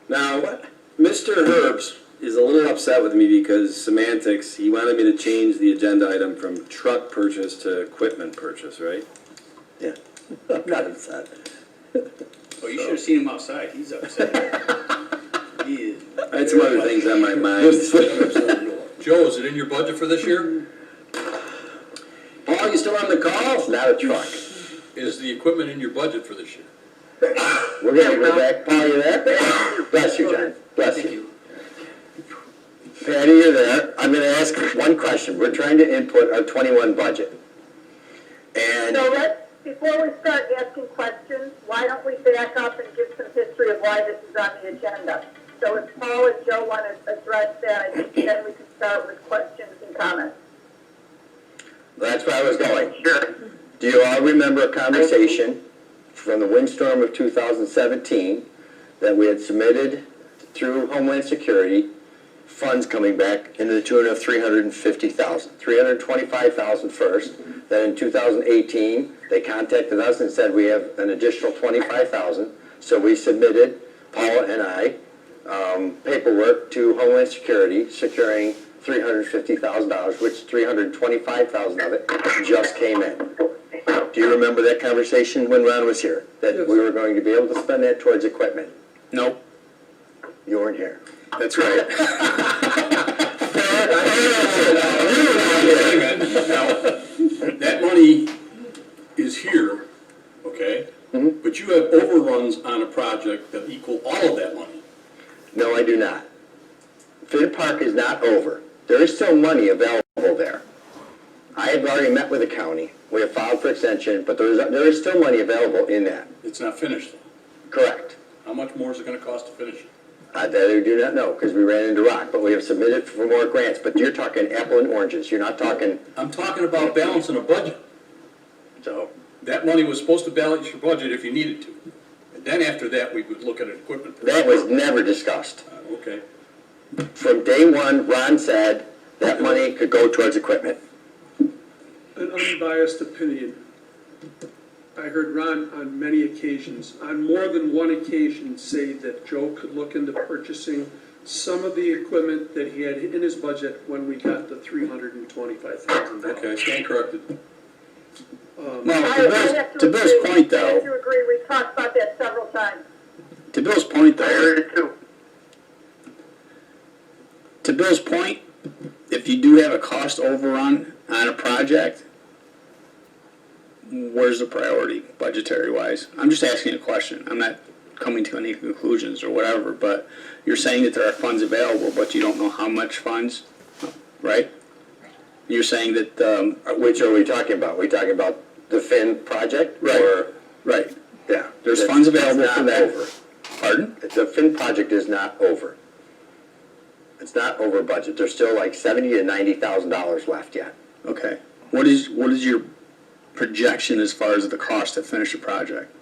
Now, Mr. Herbst is a little upset with me because semantics, he wanted me to change the agenda item from truck purchase to equipment purchase, right? Yeah, I'm not upset. Oh, you should have seen him outside. He's upset. He is. I had some other things on my mind. Joe, is it in your budget for this year? Paul, you still on the call? It's not a truck. Is the equipment in your budget for this year? We're gonna go back. Paul, you there? Bless you, John. Bless you. Patty, you're there. I'm gonna ask one question. We're trying to input our 21 budget. And So before we start asking questions, why don't we back up and give some history of why this is on the agenda? So if Paul and Joe want to address that, I think then we can start with questions and comments. that's where I was going. Sure. Do you all remember a conversation from the windstorm of 2017 that we had submitted through Homeland Security funds coming back into the tune of $350,000, $325,000 first. Then in 2018, they contacted us and said we have an additional $25,000. So we submitted, Paula and I, paperwork to Homeland Security securing $350,000, which $325,000 of it just came in. Do you remember that conversation when Ron was here? That we were going to be able to spend that towards equipment? Nope, You weren't here. that's right. Now, that money is here, okay? Mhm. But you have overruns on a project that equal all of that money. No, I do not. Finn Park is not over. There is still money available there. I have already met with the county. We have filed for extension, but there is still money available in that. It's not finished. Correct. How much more is it gonna cost to finish it? That I do not know, because we ran into rock, but we have submitted for more grants. But you're talking apple and oranges. You're not talking, I'm talking about balancing a budget. so. That money was supposed to balance your budget if you needed to. And then after that, we would look at an equipment. That was never discussed. Okay. From day one, Ron said that money could go towards equipment. An unbiased opinion. I heard Ron on many occasions, on more than one occasion, say that Joe could look into purchasing some of the equipment that he had in his budget when we got the $325,000. Okay, stand corrected. Well, to Bill's point I have though, to agree, we've talked about that several times. to Bill's point though, it too. to Bill's point, if you do have a cost overrun on a project, where's the priority, budgetary wise? I'm just asking a question. I'm not coming to any conclusions or whatever, but you're saying that there are funds available, but you don't know how much funds, right? You're saying that, Which are we talking about? We talking about the Finn project? Right. Or, right, yeah. there's It's- funds available it's for not that. over. Pardon? The Finn project is not over. It's not over budget. There's still like $70,000 to $90,000 left yet. Okay. What is your projection as far as the cost to finish a project?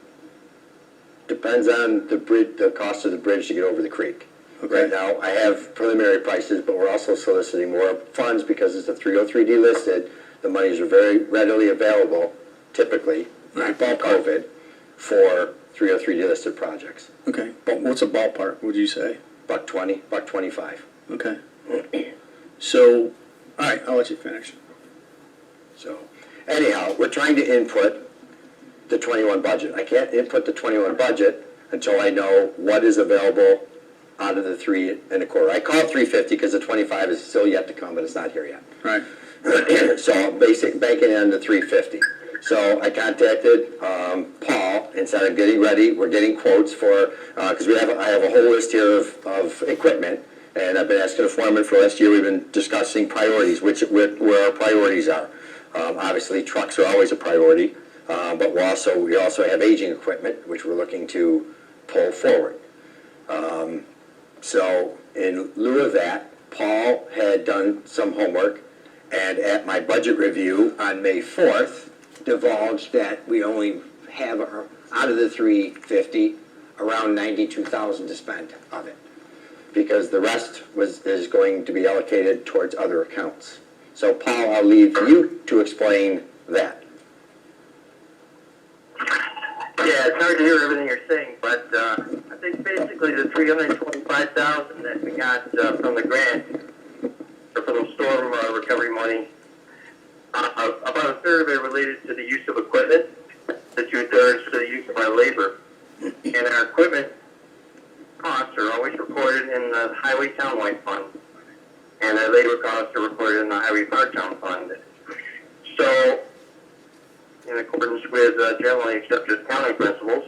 Depends on the bridge, the cost of the bridge to get over the creek. Okay. Right now, I have preliminary prices, but we're also soliciting more funds because it's a 303 delisted. The monies are very readily available, typically, Right. pre-COVID, for 303 delisted projects. Okay, but what's a ballpark, would you say? $120, $125. Okay. So, all right, I'll let you finish. So, anyhow, we're trying to input the 21 budget. I can't input the 21 budget until I know what is available out of the 3.25. I call it 350 because the 25 is still yet to come, but it's not here yet. Right. So banking it on the 350. So I contacted Paul and said I'm getting ready. We're getting quotes for because I have a whole list here of equipment, and I've been asking the foreman for last year. We've been discussing priorities, where our priorities are. Obviously, trucks are always a priority, but we also have aging equipment which we're looking to pull forward. So in lieu of that, Paul had done some homework, and at my budget review on May 4th, divulged that we only have, out of the 350, around 92,000 to spend of it, because the rest is going to be allocated towards other accounts. So Paul, I'll leave you to explain that. Yeah, it's hard to hear everything you're saying, but I think basically the $325,000 $5,000 that we got from the grant, or from the storm recovery money, about a third of it related to the use of equipment, the 2/3 to the use of our labor. And our equipment costs are always recorded in the Highway Townwide Fund, and our labor costs are recorded in the Highway Part-Town Fund. So, in accordance with generally accepted accounting principles,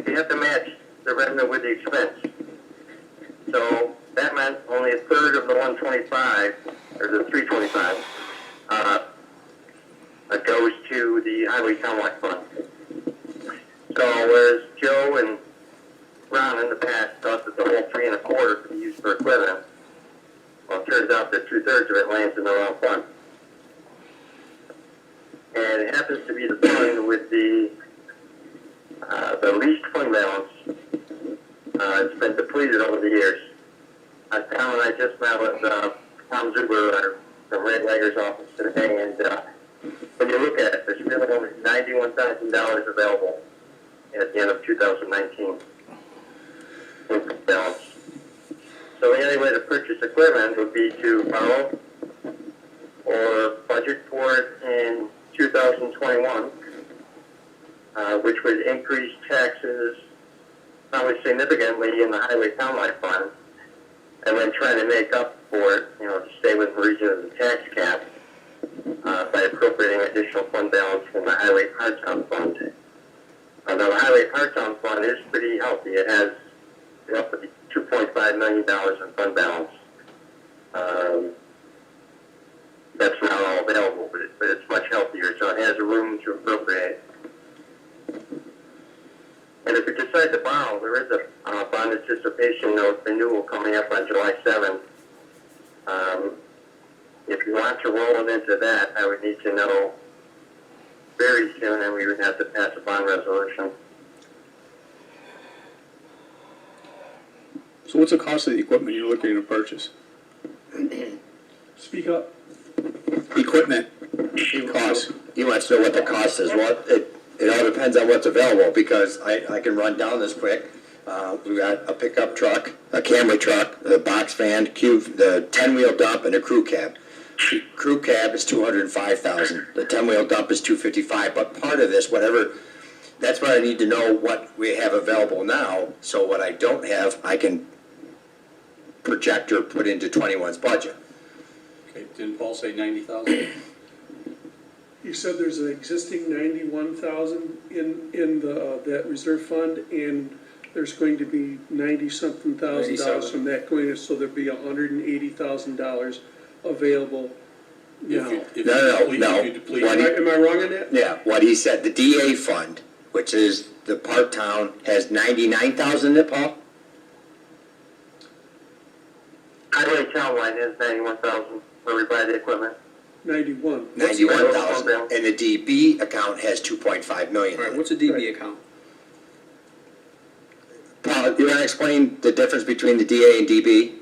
you have to match the revenue with the expense. So that meant only a third of the 125, or the 325, goes to the Highway Townwide Fund. So whereas Joe and Ron in the past thought that the whole 3 1/4 could be used for equipment, well, it turns out that 2/3 of it lands in the wrong fund. And it happens to be the fund with the least fund balance. It's been depleted over the years. Tom and I just met with Tom Zuber from Red Lager's office today, and when you look at it, there's really only $91,000 available at the end of 2019 with balance. So the only way to purchase equipment would be to borrow or budget for it in 2021, which would increase taxes probably significantly in the Highway Townwide Fund, and then trying to make up for it, to stay within the region of the tax cap by appropriating additional fund balance from the Highway Part-Town Fund. Now, the Highway Part-Town Fund is pretty healthy. It has up to $2.5 million in fund balance. That's not all available, but it's much healthier, so it has room to appropriate. And if you decide to borrow, there is a bond anticipation note renewal coming up on July 7th. If you want to roll it into that, I would need to know very soon, and we would have to pass a bond resolution. So what's the cost of the equipment you're looking to purchase? Speak up. Equipment cost. He wants to know what the cost is. Well, it all depends on what's available, because I can run down this quick. We got a pickup truck, a Camry truck, a box van, the 10-wheel dump, and a crew cab. The crew cab is $205,000. The 10-wheel dump is $255,000. But part of this, that's what I need to know what we have available now. So what I don't have, I can project or put into 21's budget. Okay, didn't Paul say 90,000? You said there's an existing 91,000 in that reserve fund, and there's going to be 90-something thousand dollars from that going, so there'd be $180,000 available now. If No. you deplete. Am I wrong on that? Yeah, what he said, the DA fund, which is the part-town, has 99,000 in it, Paul? Highway Townwide has 91,000 where we buy the equipment. 91. 91,000, and the DB account has 2.5 million All right, in it. what's a DB account? Paul, you want to explain the difference between the DA and DB?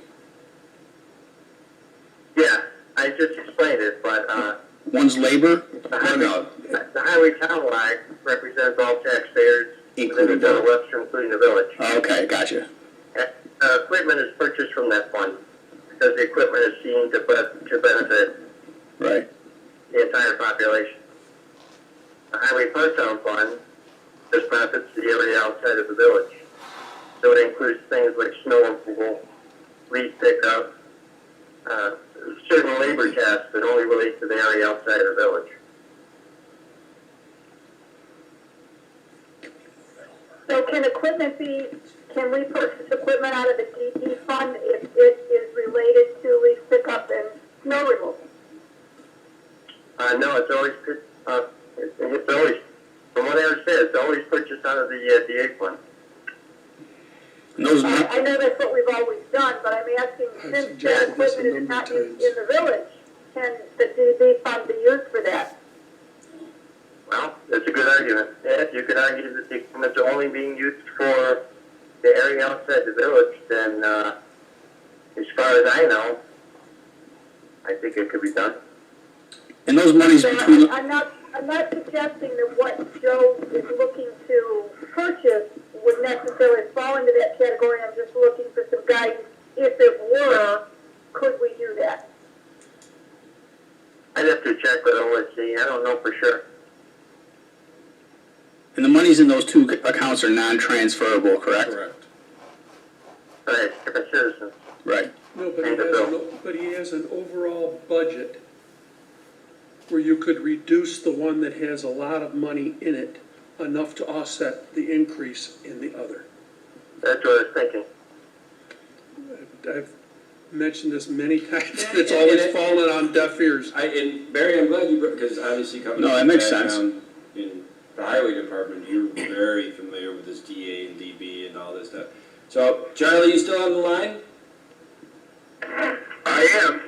Yeah, I just explained it, but One's labor? the Highway Townwide represents all taxpayers within the town of Webster, including the village. Okay, gotcha. Equipment is purchased from that fund because the equipment is seen to benefit Right. the entire population. The Highway Part-Town Fund just benefits the area outside of the village. So it includes things like snow removal, leaf pickup, certain labor tasks that only relate to the area outside of the village. So can we purchase equipment out of the DD fund if it is related to leaf pickup and snow removal? No, it's always, from what I understand, it's always purchased out of the DA fund. And those, I know that's what we've always done, but I'm asking, since that equipment is not used in the village, can the DB fund be used for that? Well, that's a good argument. Yeah, if you could argue that the equipment's only being used for the area outside the village, then as far as I know, I think it could be done. and those monies So between, I'm not suggesting that what Joe is looking to purchase would necessarily fall into that category. I'm just monies in those two accounts are non-transferable, correct? Correct. Right, different citizens. Right. No, but he has an overall budget where you could reduce the one that has a lot of money in it enough to offset the increase in the other. That's what I was thinking. I've mentioned this many times, it's always fallen on deaf ears. And Barry, I'm glad you brought, because obviously coming No, from that makes background sense. in the highway department, you're very familiar with this DA and DB and all this stuff. So, Charlie, you still on the line? I am.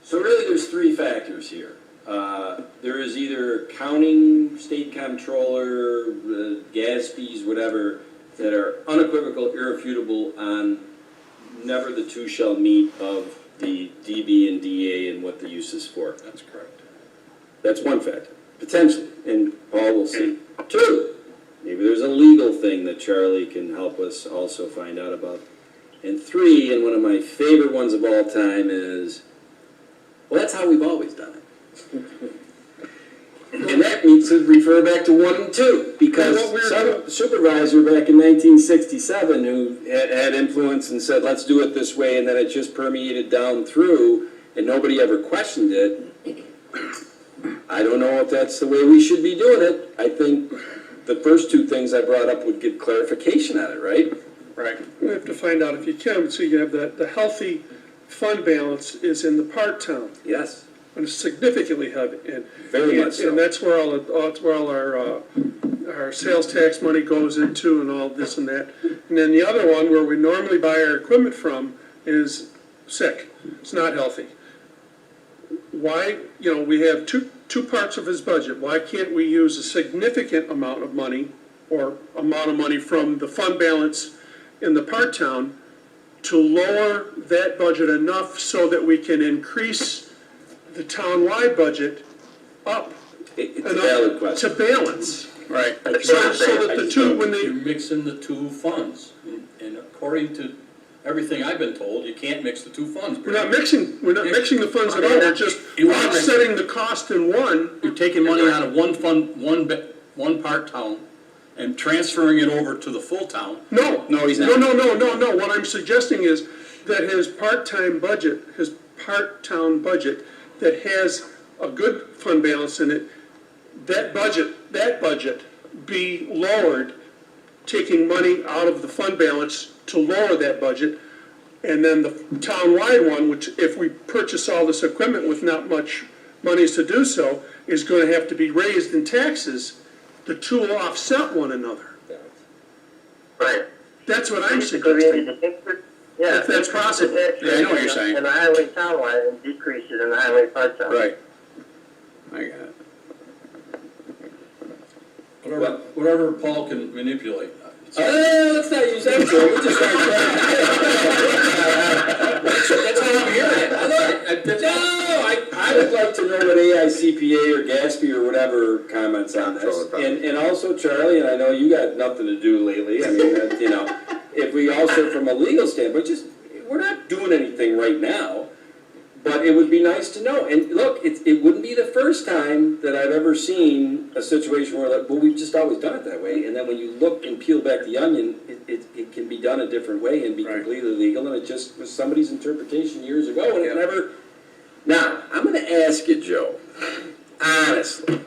So really, there's three factors here. There is either accounting, state comptroller, gas fees, whatever, that are unequivocal, irrefutable on never the two shall meet of the DB and DA and what the use is for. That's correct. That's one factor, potentially, and Paul will see. Two, maybe there's a legal thing that Charlie can help us also find out about. And three, and one of my favorite ones of all time is, well, that's how we've always done it. And that means to refer back to 1 and 2, because some supervisor back in 1967 who had influence and said, let's do it this way, and then it just permeated down through, and nobody ever questioned it. I don't know if that's the way we should be doing it. I think the first two things I brought up would give clarification on it, right? Right. We have to find out if you can, so you have the healthy fund balance is in the part-town, Yes, and it's significantly heavy, and. very much so. And that's where all our sales tax money goes into and all this and that. And then the other one, where we normally buy our equipment from, is sick, it's not healthy. Why, we have two parts of his budget, why can't we use a significant amount of money, or amount of money from the fund balance in the part-town to lower that budget enough so that we can increase the town-wide budget up It's a valid question. to balance. Right. So that the two, when You're they, mixing the two funds, and according to everything I've been told, you can't mix the two funds. we're not mixing the funds at all, we're just You are mixing. offsetting the cost in one. You're taking money out of one fund, one part town, and transferring it over to the full town. No. No, he's not. No, what I'm suggesting is that his part-time budget, his part-town budget, that has a good fund balance in it, that budget be lowered, taking money out of the fund balance to lower that budget, and then the town-wide one, which if we purchase all this equipment with not much monies to do so, is gonna have to be raised in taxes, the two will offset one another. Right. That's what I'm Basically, we suggesting. need to increase, yeah. If that's increase the possible. tax Yeah, I know what rate you're saying. in the highway townwide and decrease it in the highway part-town. Right. I got it. Whatever Paul can manipulate. Let's not use that term, we just start That's how I'm hearing it. I would like to know what AICPA or GASP or whatever comments on this. And also, Charlie, and I know you got nothing to do lately, I mean, if we also, from a legal standpoint, we're not doing anything right now, but it would be nice to know. And look, it wouldn't be the first time that I've ever seen a situation where, like, well, we've just always done it that way. And then when you look and peel back the onion, it can be done a different way and be Right. completely legal. And it just was somebody's interpretation years ago, and it never. Now, I'm going to ask you, Joe, honestly.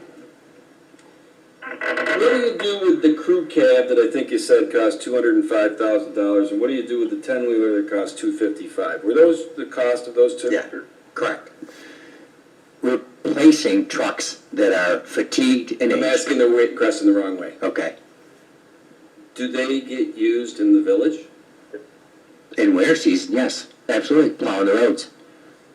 What do you do with the crew cab that I think you said cost $205,000, and what do you do with the 10-wheeler that cost $255,000? Were those the cost of those two? Yeah, correct. Replacing trucks that are fatigued and I'm aged. asking the question the wrong way. Okay. Do they get used in the village? In winter season, yes, absolutely, plowing the roads.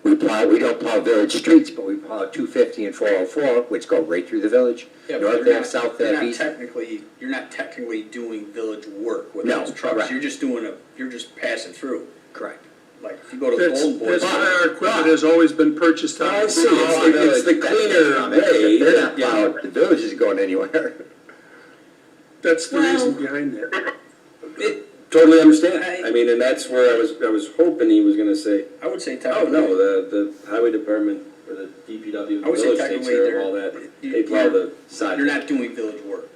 We don't plow village streets, but we plow 250 and 404, which go right through the village, Yeah, but north they're and not- south they're and not east. You're not technically doing village work with No, those trucks. correct. You're just you're just passing through. Correct. Like, if you go to the That's, Golden Boys. that's why our equipment has always been purchased on. I see. It's the cleaner way. They're not you know. plowed, the village isn't going anywhere. That's the reason behind that. Totally understand. I mean, and that's where I was hoping he was gonna say, I would say oh, technically. no, the highway department or the DPW, I would say village takes technically care they're- of all that. you- They plow you're- the side. You're not doing village work.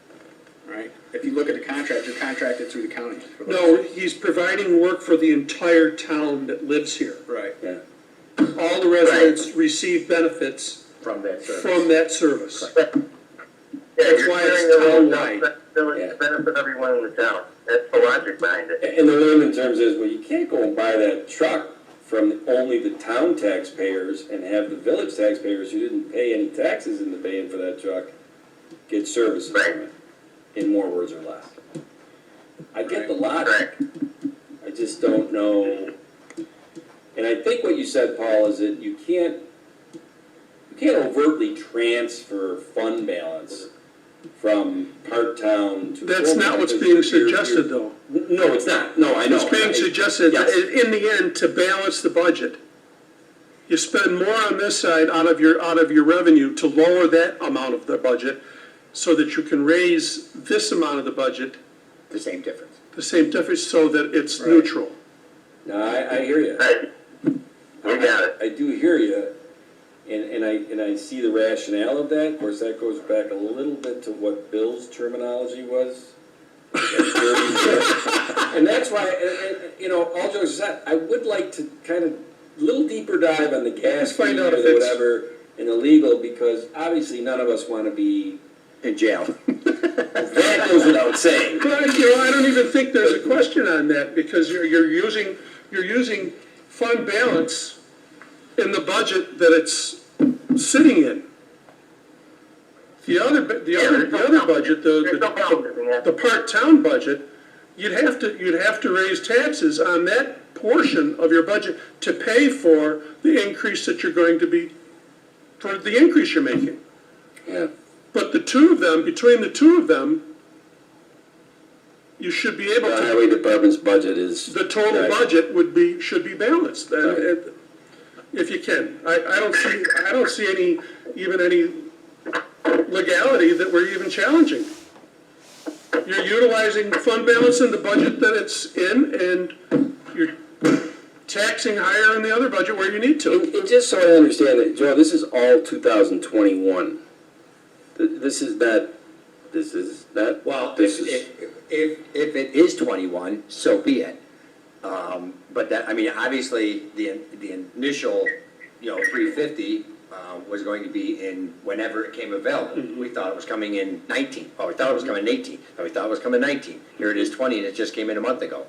right? If you look at the contract, you're contracted through the county. for those. No, he's providing work for the entire town that lives here. Right. Yeah. All the residents receive benefits From that service. from that service. Yeah, That's you're why sharing it's the whole town-wide. responsibility Yeah. to benefit everyone in the town. That's the logic behind it. And the layman terms is, well, you can't go and buy that truck from only the town taxpayers and have the village taxpayers who didn't pay any taxes into paying for that truck get services from it, in more words or less. I get the logic. Correct. I just don't know. And I think what you said, Paul, is that you can't overtly transfer fund balance from part-town to. That's full-time, not what's because being you're- suggested, though. No, it's not. No, I know. It's being suggested, Yes. in the end, to balance the budget. You spend more on this side out of your revenue to lower that amount of the budget so that you can raise this amount of the budget, The same difference. the same difference, so that it's Right. neutral. No, I hear you. Right. You got it. I do hear you, and I see the rationale of that. Of course, that goes back a little bit to what Bill's terminology was. And that's why, you know, all jokes aside, I would like to kind of little deeper dive on the gas fee Find out or if the it's- whatever and the legal, because obviously none of us want to be, In jail. that goes without saying. But, you know, I don't even think there's a question on that, because you're using fund balance in the budget that it's sitting in. The other budget, There's no balancing that. the part-town budget, you'd have to raise taxes on that portion of your budget to pay for the increase that you're going to be, for the increase you're making. Yeah. But the two of them, between the two of them, you should be able The highway to, department's budget is. the total Right. budget should be balanced, if you can. I don't see any legality that we're even challenging. You're utilizing fund balance in the budget that it's in, and you're taxing higher in the other budget where you need to. And just so I understand it, Joe, this is all 2021. This is not. Well, This if it is 21, so be it. But that, I mean, obviously, the initial, 350 was going to be in whenever it came available. We thought it was coming in 19. Oh, we thought it was coming in 18. Oh, we thought it was coming in 19. Here it is 20, and it just came in a month ago.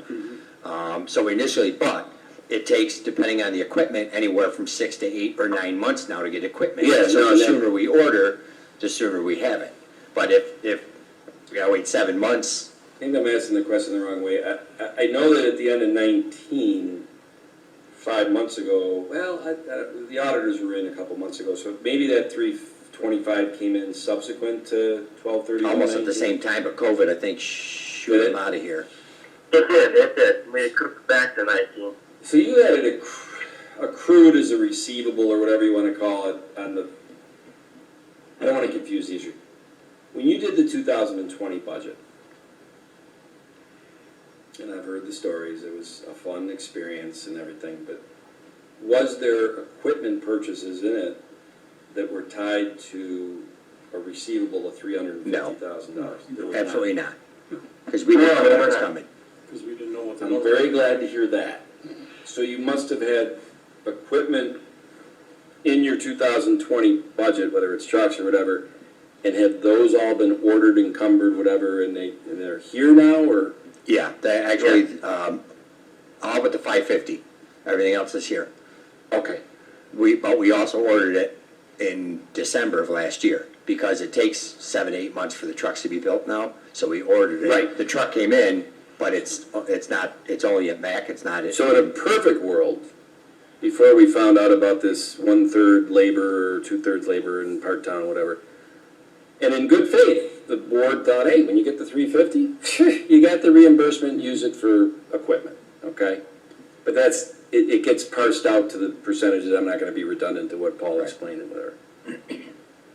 So initially, but it takes, depending on the equipment, anywhere from 6 to 8 or 9 months now to get equipment. Yeah, So no, the that- sooner we order, the sooner we have it. But if we gotta wait 7 months, I think I'm asking the question the wrong way. I know that at the end of 19, 5 months ago, well, the auditors were in a couple months ago, so maybe that 325 came in subsequent to 12/31. almost at the same time, but COVID, I think, shoot them out of here. It did. We cooked back to 19. So you had it accrued as a receivable or whatever you want to call it on the, I don't want to confuse the issue. When you did the 2020 budget, and I've heard the stories, it was a fun experience and everything, but was there equipment purchases in it that were tied to a receivable of $350,000? There was not. Absolutely not. Because we didn't know what was coming. Because we didn't know what the I'm number. very glad to hear that. So you must have had equipment in your 2020 budget, whether it's trucks or whatever, and have those all been ordered, encumbered, whatever, and they're here now, or? Yeah, they actually, all but the 550. Everything else is here. Okay. But we also ordered it in December of last year, because it takes 7 to 8 months for the trucks to be built now, so we ordered it. Right. The truck came in, but it's only at Mack, it's not. So in a perfect world, before we found out about this 1/3 labor or 2/3 labor and part-time, whatever, and in good faith, the board thought, hey, when you get the 350, you got the reimbursement, use it for equipment, okay? But it gets parsed out to the percentages. I'm not gonna be redundant to what Paul explained and whatever.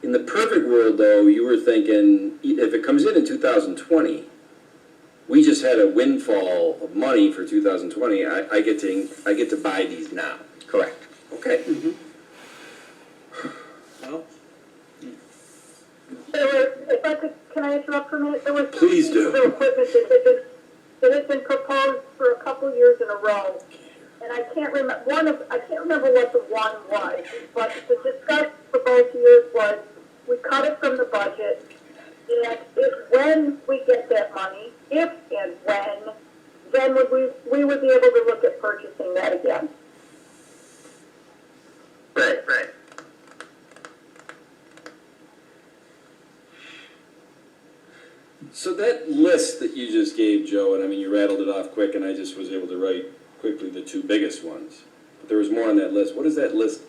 In the perfect world, though, you were thinking, if it comes in 2020, we just had a windfall of money for 2020, I get to buy these now. Correct. Okay. Well, There were, if I could, can I interrupt for a minute? There was some Please do. pieces of equipment that had been proposed for a couple years in a row. And I can't remember, I can't remember what the one was, but the discussion for both years was, we cut it from the budget, and when we get that money, if and when, then we would be able to look at purchasing that again. Right, right. So that list that you just gave, Joe, and I mean, you rattled it off quick, and I just was able to write quickly the two biggest ones. But there was more on that list. What is that list?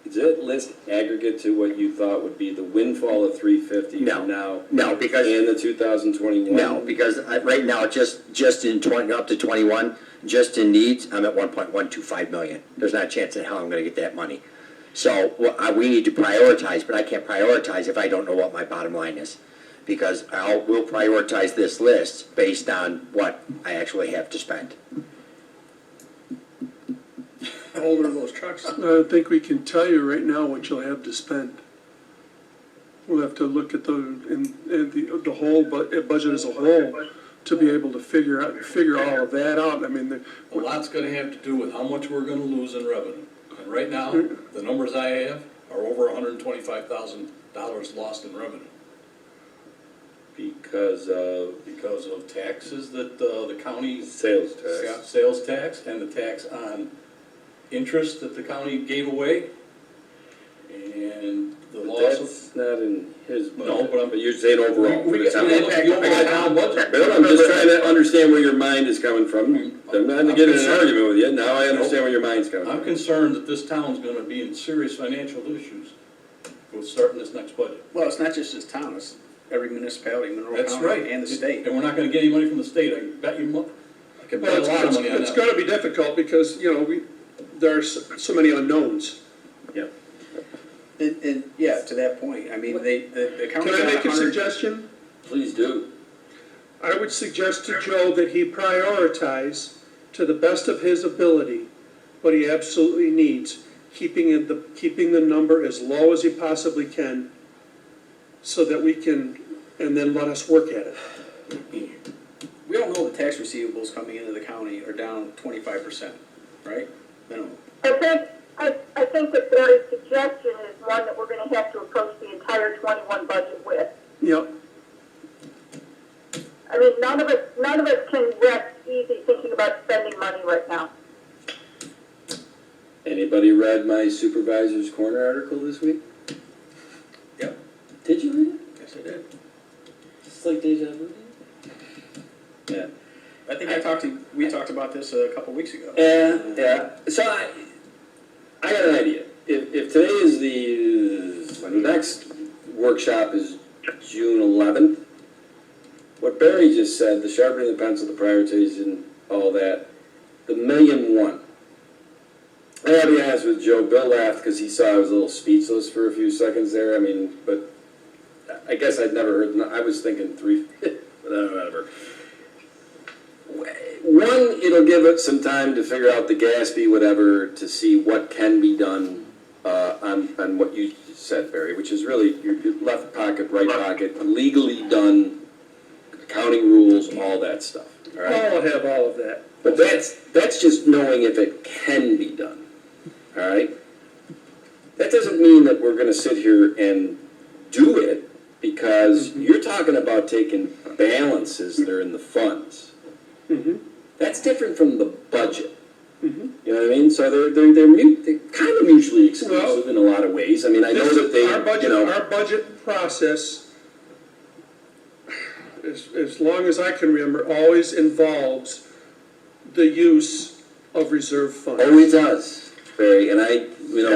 Is that list aggregate to what you thought would be the windfall of 350 No. from now? No, because- And the 2021? No, because right now, just in 20, up to 21, just in needs, I'm at 1.125 million. There's not a chance in hell I'm gonna get that money. So, we need to prioritize, but I can't prioritize if I don't know what my bottom line is. Because we'll prioritize this list based on what I actually have to spend. How old are those trucks? I don't think we can tell you right now what you'll have to spend. We'll have to look at the whole budget as a whole to be able to figure all of that out. I mean, A lot's gonna have to do with how much we're gonna lose in revenue. And right now, the numbers I have are over $125,000 lost in revenue. Because of Because of taxes that the county. sales tax. Yeah, sales tax and the tax on interest that the county gave away. And the But loss of. that's not in his budget. No, but I'm- But you're saying overall for We the get town. the overall town budget. Bill, I'm just trying to understand where your mind is coming from. I'm not to get in an argument with you, now I understand where your mind's coming I'm from. concerned that this town's gonna be in serious financial issues with starting this next budget. Well, it's not just this town, it's every municipality, Monroe That's County, right. and the state. And we're not gonna get any money from the state, I bet you, I can bet a lot of money on it's that. gonna be difficult because, there are so many unknowns. And, yeah, to that point, I mean, the county. Can I got make a 100 suggestion? Please do. I would suggest to Joe that he prioritize to the best of his ability what he absolutely needs, keeping the number as low as he possibly can, so that we can, and then let us work at it. We all know the tax receivables coming into the county are down 25%, right? Minimum. I think that Barry's suggestion is one that we're gonna have to approach the entire 21 budget with. Yep. I mean, none of us can rest easy thinking about spending money right now. Anybody read my Supervisor's Corner article this week? Yep. Did you read it? Yes, I did. It's like deja vu. Yeah. I think we talked about this a couple weeks ago. Yeah. So I got an idea. If today is the next workshop is June 11th, what Barry just said, the sharpening the pencil, the prioritization, all that, the $1,000,001. I gotta be honest with Joe, Bill laughed because he saw I was a little speechless for a few seconds there. I mean, but I guess I'd never heard, I was thinking three, whatever. One, it'll give it some time to figure out the gas fee, whatever, to see what can be done on what you said, Barry, which is really your left pocket, right pocket, legally done, accounting rules, all that stuff, all right? I'll have all of that. But that's just knowing if it can be done, all right? That doesn't mean that we're gonna sit here and do it, because you're talking about taking balances that are in the funds. That's different from the budget. You know what I mean? So they're kind of mutually exclusive in a lot of ways. I mean, I know that they, Our budget process, as long as I can remember, always involves the use of reserve funds. Oh, it does, Barry, and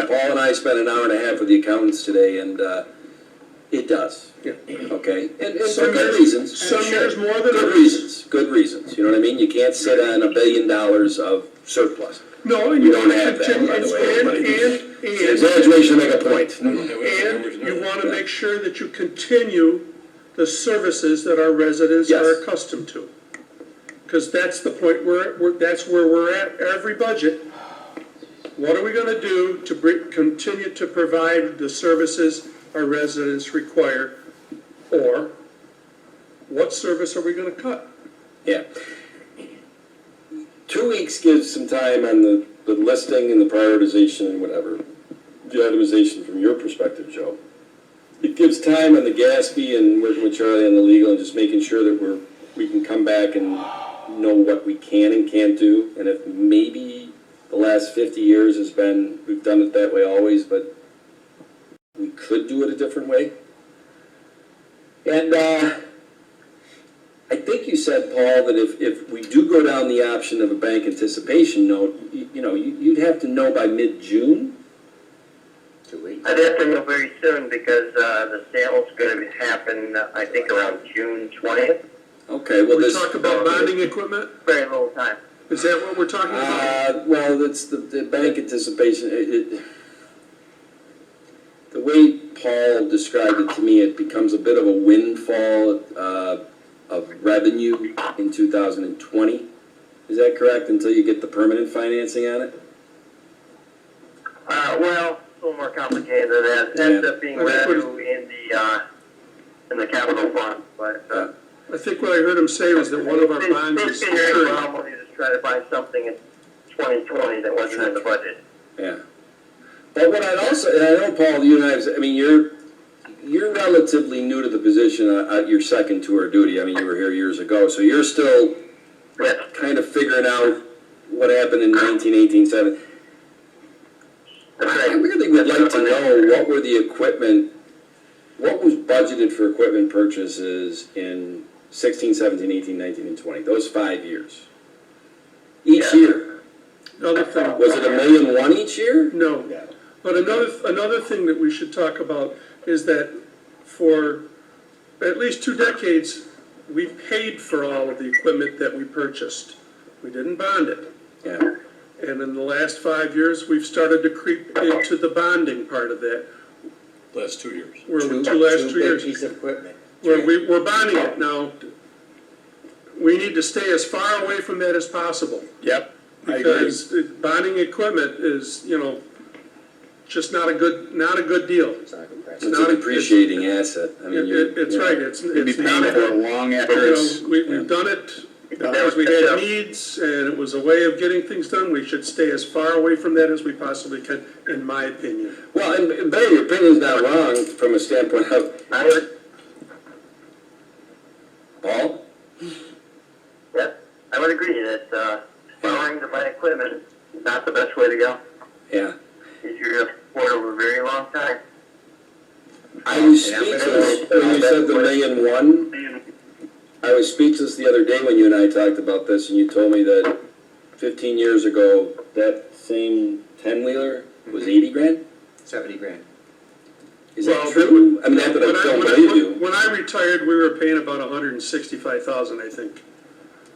Paul and I spent an hour and a half with the accountants today, and it does. Yeah. Okay, and for Some good years- reasons. some years more than Good others. good reasons, you know what I mean? You can't sit on $1 billion of surplus. No, and We you don't want to have that, continue, by the way, and Exaggeration to make a point. And you want to make sure that you continue the services that our residents Yes. are accustomed to. Because that's the point that's where we're at, every budget. What are we going to do to continue to provide the services our residents require, or what service are we gonna cut? Yeah. 2 weeks gives some time on the listing and the prioritization and whatever, the itemization from your perspective, Joe. It gives time on the GASB and working with Charlie on the legal and just making sure that we can come back and know what we can and can't do. And if maybe the last 50 years has been, we've done it that way always, but we could do it a different way. And I think you said, Paul, that if we do go down the option of a bank anticipation note, you'd have to know by mid-June? 2 weeks. I'd have to know very soon because the sale's going to happen, I think, around June 20th. Okay, well, We this... talk about bonding equipment? Very little time. Is that what we're talking about? Well, that's the bank anticipation. The way Paul described it to me, it becomes a bit of a windfall of revenue in 2020. Is that correct, until you get the permanent financing on it? Well, it's a little more complicated than that. It ends up being revenue in the capital fund, but I think what I heard him say was that one of our bonds is This year, maturing. probably just try to find something in 2020 that wasn't in the budget. Yeah. But what I'd also, and I know, Paul, you and I mean, you're relatively new to the position at your second tour of duty. I mean, you were here years ago, so you're still Yes. kind of figuring out what happened in 1918, 7. That's I right. really would like to know what was budgeted for equipment purchases in 16, 17, 18, 19, and 20, those 5 years. Each Yeah. year. Another thing. Was it $1.1 million each year? No. But another thing that we should talk about is that for at least 2 decades, we paid for all of the equipment that we purchased. We didn't bond it. Yeah. And in the last 5 years, we've started to creep into the bonding part of that. Last 2 years. Where the last 2 years, Piece of equipment. where we're bonding it now. We need to stay as far away from that as possible. Yep, I agree. Because bonding equipment is, just not a good deal. It's not good practice. It's not a a- depreciating asset. I mean, It's right, it's You'd be not paying a for it good, long after it's, we've done it because we had needs and it was a way of getting things done. We should stay as far away from that as we possibly can, in my opinion. well, and Barry, your opinion's not wrong from a standpoint of, I would, Paul? I would agree that borrowing to buy equipment is not the best way to go. Yeah. If you're going to support it over a very long time. I was speechless when you said the $1.1 million. I was speechless the other day when you and I talked about this, and you told me that 15 years ago, that same 10-wheeler was 80 grand? 70 grand. Is Well, that true? I mean, not that I don't believe you. When I retired, we were paying about $165,000, I think,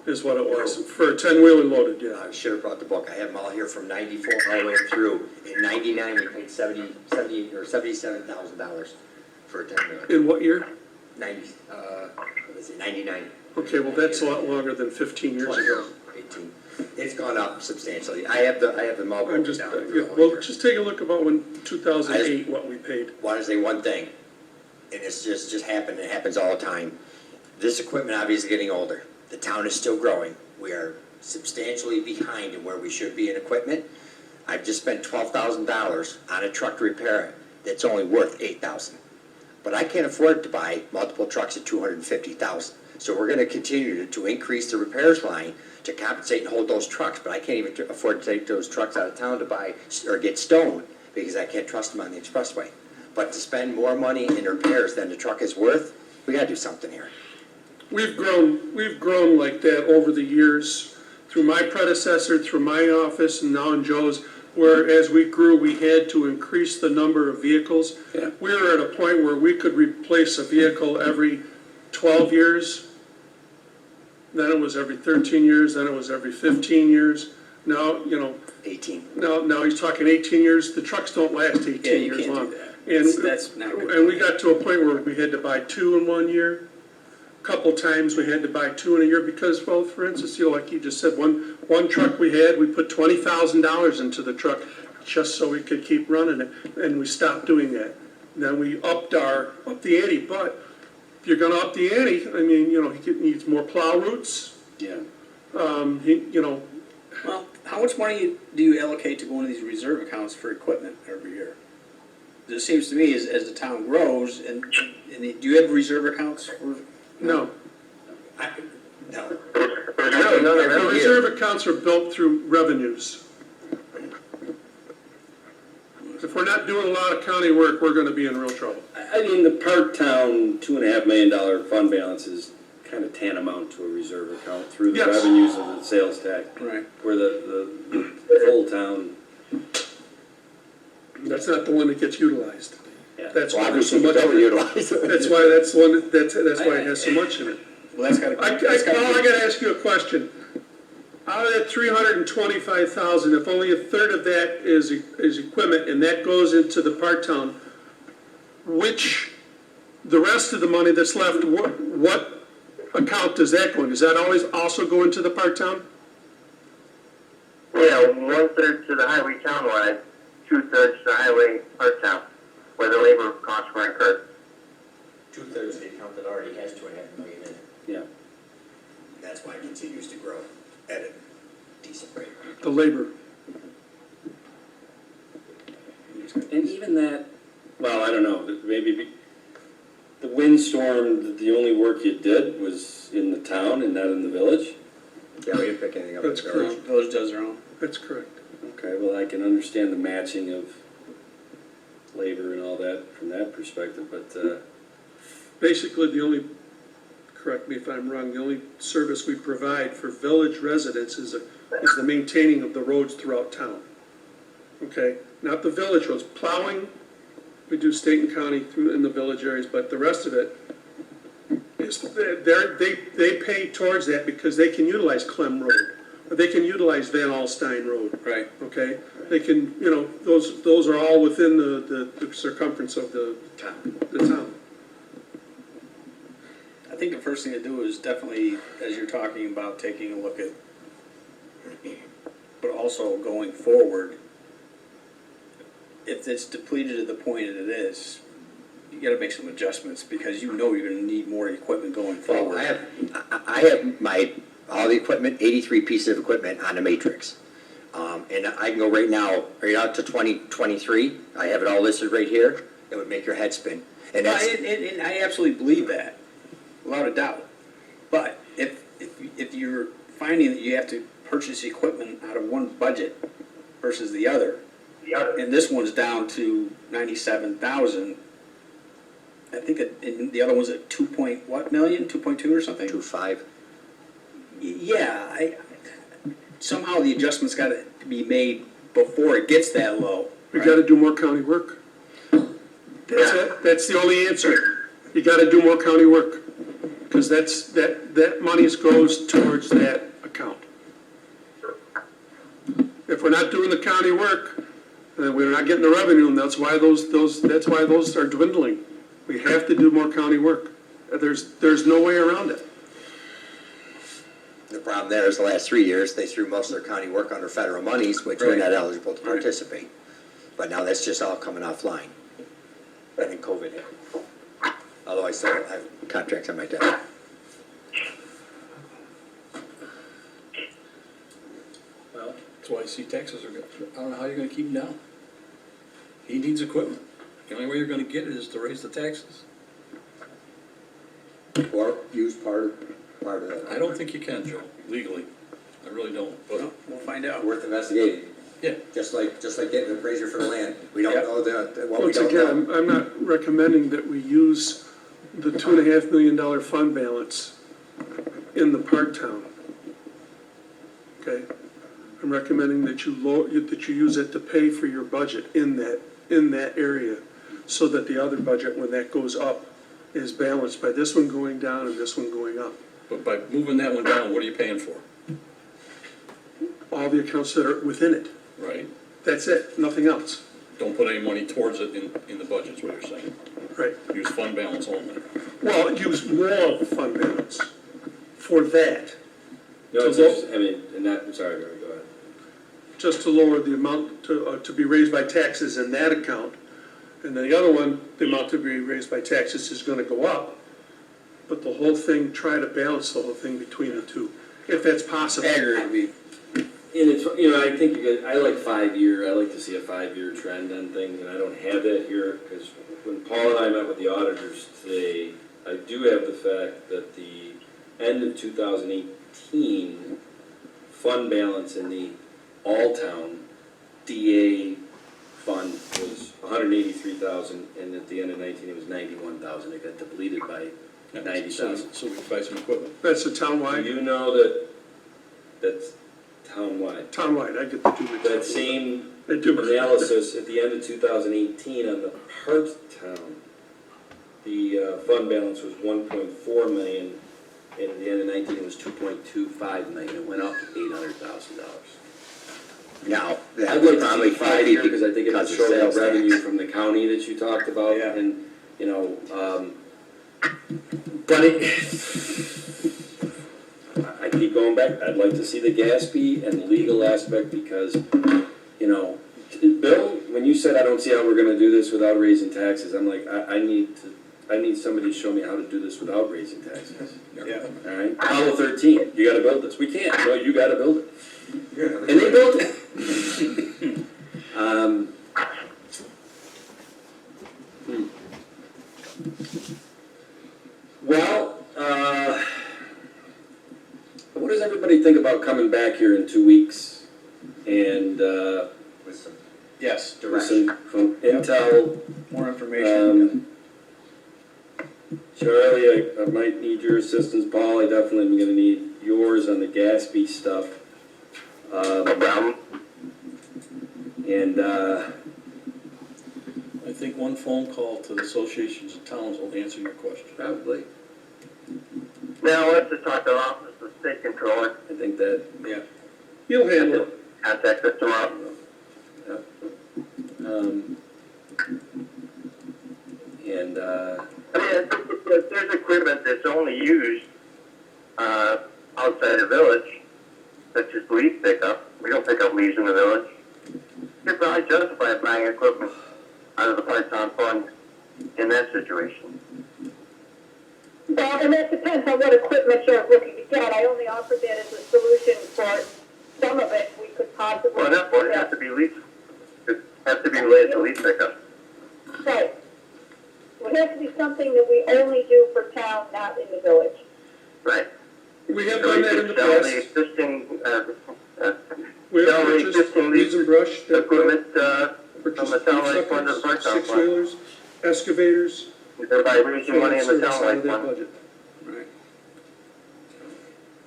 is what it was, for a 10-wheeler loaded, yeah. I should have brought the book. I have them all here from '94 all the way through. In '99, we paid $77,000 for a 10-wheeler. In what year? 99. Okay, well, that's a lot longer than 15 years 20, ago. 18. It's gone up substantially. I have them all I'm broken just, down. for the whole well, year. just take a look about when 2008, what we paid. Want to say one thing, and it's just happened. It happens all the time. This equipment obviously getting older. The town is still growing. We are substantially behind in where we should be in equipment. I've just spent $12,000 on a truck to repair it. That's only worth $8,000. But I can't afford to buy multiple trucks at $250,000. So we're going to continue to increase the repairs line to compensate and hold those trucks. But I can't even afford to take those trucks out of town to buy or get stoned because I can't trust them on the expressway. But to spend more money in repairs than the truck is worth, we got to do something here. We've grown like that over the years, through my predecessor, through my office, and now in Joe's, where as we grew, we had to increase the number of vehicles. Yeah. We were at a point where we could replace a vehicle every 12 years. Then it was every 13 years, then it was every 15 years. Now, 18. now he's talking 18 years. The trucks don't last 18 Yeah, you years can't do long. that. And, That's not good. and we got to a point where we had to buy 2 in 1 year. Couple times we had to buy 2 in a year because, well, for instance, like you just said, one truck we had, we put $20,000 into the truck just so we could keep running it, and we stopped doing that. then we upped the ante, but if you're gonna up the ante, I mean, he needs more plow routes, Yeah. Well, how much money do you allocate to go into these reserve accounts for equipment every year? It seems to me as the town grows, and do you have reserve accounts for? no. No. There's really none of The them reserve here. accounts are built through revenues. If we're not doing a lot of county work, we're gonna be in real trouble. I mean, the Parktown $2.5 million fund balance is kind of tantamount to a reserve account through the Yes. revenues of the sales tax. Right. Where the full town, That's not the one that gets utilized. yeah. That's Well, why there's so obviously, much. it's overutilized. That's why that's the one, that's why it has so much in it. Well, that's gotta. Paul, I gotta ask you a question. Out of that 325,000, if only a third of that is equipment, and that goes into the part-town, the rest of the money that's left, what account does that go in? Does that always also go into the part-town? Yeah, 1/3 to the highway townwide, 2/3 to the highway part town, where the labor costs were incurred. 2/3 of the account that already has 2.5 million in it. Yeah. That's why it continues to grow at a decent rate. The labor. And even that, well, I don't know, maybe the windstorm, the only work you did was in the town and not in the village? Yeah, we didn't pick anything up. That's in the correct. village. Village does their own. That's correct. Okay, well, I can understand the matching of labor and all that from that perspective, but, Basically, correct me if I'm wrong, the only service we provide for village residents is the maintaining of the roads throughout town. Okay, not the village roads, plowing, we do state and county in the village areas, but the rest of it is, they pay towards that because they can utilize Clem Road, or they can utilize Van Alstyne Road. Right. Okay, they can, those are all within the circumference of the town. I think the first thing to do is definitely, as you're talking about, taking a look at, but also going forward, if it's depleted to the point that it is, you gotta make some adjustments, because you're gonna need more equipment going Well, forward. I have all the equipment, 83 pieces of equipment on the matrix. And I can go right now, right out to 2023, I have it all listed right here, it would make your head spin. And that's, And I absolutely believe that, without a doubt. But if you're finding that you have to purchase equipment out of one budget versus the other, and this one's down to 97,000, I think and the other one's at 2.2 or something? 2.5. Yeah, somehow the adjustment's gotta be made before it gets that low. We gotta do more county work. That's it, that's the only answer. You gotta do more county work, because that money goes towards that account. If we're not doing the county work, then we're not getting the revenue, and that's why those are dwindling. We have to do more county work. There's no way around it. The problem there is the last 3 years, they threw most of their county work under federal monies, which we're not eligible to participate. But now that's just all coming offline. I think COVID hit. Although I still have contracts on my desk. Well, that's why I see taxes are good. I don't know how you're gonna keep them down. He needs equipment. The only way you're gonna get it is to raise the taxes. Or use part of I that. don't think you can, Joe, legally. I really don't, but, Well, we'll find out. Worth investigating, yeah. just like getting an appraiser for the land. We don't know what we Once don't know. again, I'm not recommending that we use the $2.5 million fund balance in the part-town. Okay? I'm recommending that you use it to pay for your budget in that area, so that the other budget, when that goes up, is balanced by this one going down and this one going up. But by moving that one down, what are you paying for? All the accounts that are within it. Right? That's it, nothing else. Don't put any money towards it in the budget, is what you're saying. Right. Use fund balance only. Well, use more of the fund balance for that, no, it's just, I mean, and that, I'm sorry, Barry, go ahead. just to lower the amount to be raised by taxes in that account, And then the other one, the amount to be raised by taxes is gonna go up. But the whole thing, try to balance the whole thing between the two, if that's possible. Aggregate would be, And it's, I think I like 5-year, I like to see a 5-year trend on things, and I don't have that here, because when Paul and I met with the auditors today, I do have the fact that the end of 2018 fund balance in the all-town DA fund was 183,000, and at the end of 19 it was 91,000. It got depleted by 90,000. So we can buy some equipment. That's a Do townwide, you know that that's townwide? townwide, I get the two. That same I do. analysis at the end of 2018 on the part-town, the fund balance was 1.4 million, and at the end of 19 it was 2.25 million. It went up $800,000. Now, that I'd was like to probably see 5-year because I think it would because of show that sales tax. revenue from the county that you talked about, Yeah. and, but I keep going back, I'd like to see the Gatsby and the legal aspect because, Bill, when you said I don't see how we're gonna do this without raising taxes, I'm like, I need somebody to show me how to do this without raising taxes. yeah. All right, Apollo 13, you gotta build this. We can't, no, you gotta build it. And they built it. Well, what does everybody think about coming back here in 2 weeks and With some Yes, with some from Intel? more information. Charlie, I might need your assistance. Paul, I definitely am gonna need yours on the Gatsby stuff. And, I think one phone call to the associations of towns will answer your question. probably, Now, let's just talk to the office of state controller, I think that, Yeah. You'll handle it. contact us tomorrow. and, I mean, if there's equipment that's only used, outside the village, such as leaf pickup, we don't pick up leaves in the village. You're probably justified buying equipment out of the part-time fund in that situation. Well, and that depends on what equipment you're looking to get. I only offered that as a solution for some of it. We could possibly. Well, that would have to be leaf, it has to be related to leaf pickup. Right. It would have to be something that we only do for town, not in the village. Right. We have So done we that in the could sell the past. existing, We have sell the purchased existing weeds and brush, that equipment, purchased from the town leaf light fund to the suckers, part-time fund. six-wheelers, excavators, Thereby raising money in the service town out light of that fund. budget. Right.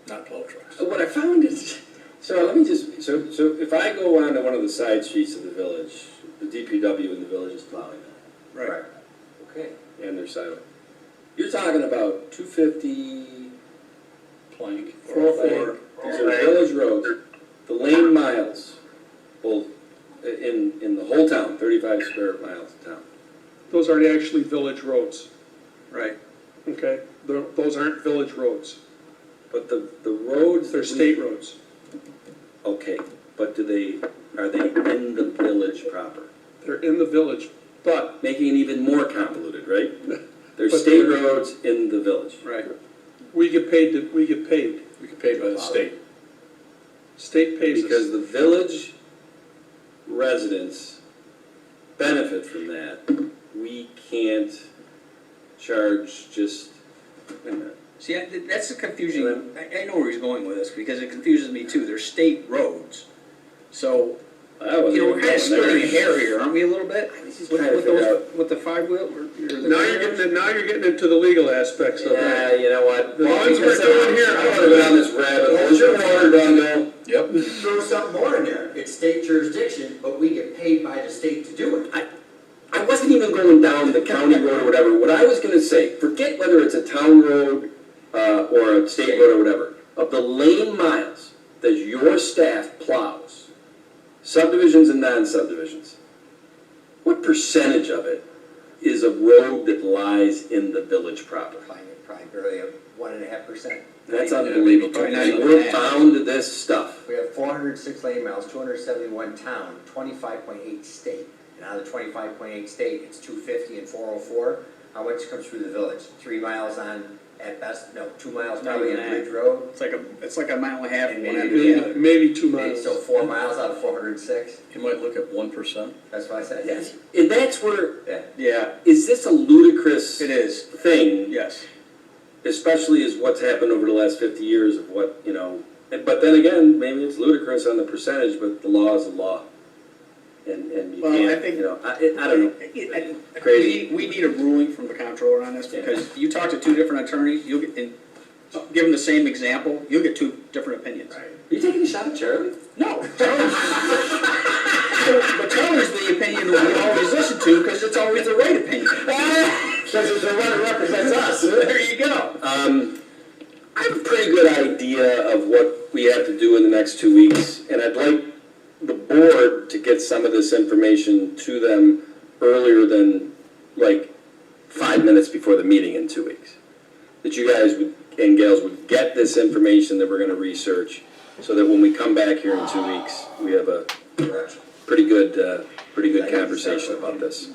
Not plow trucks. what I found is, so let me just, so if I go onto one of the side streets of the village, the DPW in the village is plowing that. Right. Okay. And their sidewalk. You're talking about 250, Plank. 404, these are village roads, the lane miles, both in the whole town, 35 square miles of town. Those aren't actually village roads, Right. okay? Those aren't village roads. But the roads. They're state roads. Okay, but are they in the village proper? They're in the village, but Making it even more convoluted, right? There's But state they're- roads in the village. Right. we get paid. We get paid. We get paid by the state. State pays Because us. the village residents benefit from that. We can't charge just, wait a minute. See, that's the confusion. I know where he's going with this, because it confuses me too. They're state roads. So, I wasn't we're even kind of going there. splitting hair here, aren't we, a little bit? Just With trying to with figure those, out- with the five-wheel? Now you're getting into the legal aspects of Yeah, it. you know what? The ones we're doing here- I wanna go down this rabbit hole. Is your water done, Bill? Yep. Throw something more in there. It's state jurisdiction, but we get paid by the state to do it. I wasn't even going down the county road or whatever. What I was gonna say, forget whether it's a town road, or a state road or whatever. Of the lane miles that your staff plows, subdivisions and non-subdivisions, what percentage of it is a road that lies in the village proper? Probably 1.5%. That's unbelievable. Probably not And even we're that. bound to this stuff. We have 406 lane miles, 271 town, 25.8 state. And out of the 25.8 state, it's 250 and 404. How much comes through the village? 3 miles on, at best, no, 2 miles probably on Ridge Road. It's like a mile and a half. And one maybe- after the other. Maybe 2 Okay, miles. so 4 miles out of 406, You might look at 1%. that's what I said, yes. And that's where, Yeah. Yeah, is this a ludicrous it is, thing? yes. Especially as what's happened over the last 50 years of what, you know, but then again, maybe it's ludicrous on the percentage, but the law is the law. And you Well, I can't, think- you know, I don't know. Crazy. We need a ruling from the comptroller on this, because you talk to two different attorneys, you'll get, and give them the same example, you'll get two different opinions. Are you taking a shot at Charlie? No, Charlie's, but Charlie's the opinion that we always listen to, because it's always the right opinion. Because it's the one that represents us. There you go. I have a pretty good idea of what we have to do in the next 2 weeks, and I'd like the board to get some of this information to them earlier than, like, 5 minutes before the meeting in 2 weeks. That you guys would, and gals would get this information that we're gonna research, so that when we come back here in 2 weeks, we have a pretty good conversation about this.